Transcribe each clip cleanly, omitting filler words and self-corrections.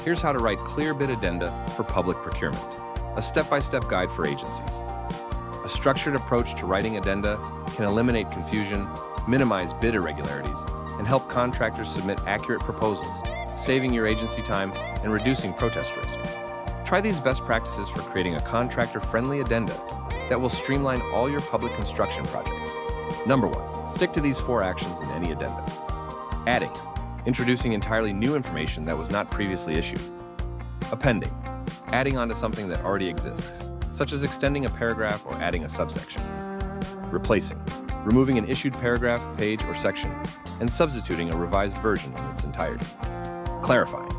Here's how to write clear bid addenda for public procurement, a step-by-step guide for agencies. A structured approach to writing addenda can eliminate confusion, minimize bid irregularities, and help contractors submit accurate proposals, saving your agency time and reducing protest risk. Try these best practices for creating a contractor-friendly addenda that will streamline all your public construction projects. Number 1, stick to these 4 actions in any addenda. Adding, introducing entirely new information that was not previously issued. Appending, adding onto something that already exists, such as extending a paragraph or adding a subsection. Replacing, removing an issued paragraph, page, or section, and substituting a revised version in its entirety. Clarifying,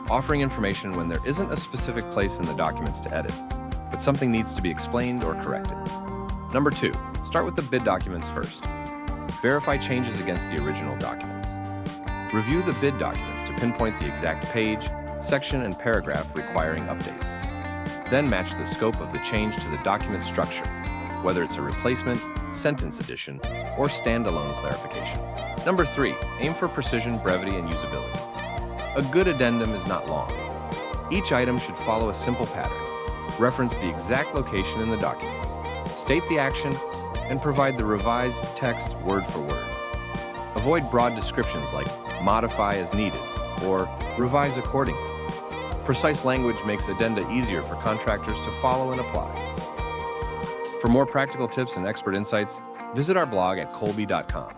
offering information when there isn't a specific place in the documents to edit, but something needs to be explained or corrected. Number 2, start with the bid documents first. Verify changes against the original documents. Review the bid documents to pinpoint the exact page, section, and paragraph requiring updates. Then match the scope of the change to the document structure, whether it's a replacement, sentence addition, or standalone clarification. Number 3, aim for precision, brevity, and usability. A good addendum is not long. Each item should follow a simple pattern, reference the exact location in the documents, state the action, and provide the revised text word for word. Avoid broad descriptions like modify as needed or revise accordingly. Precise language makes addenda easier for contractors to follow and apply. For more practical tips and expert insights, visit our blog at colbi.com.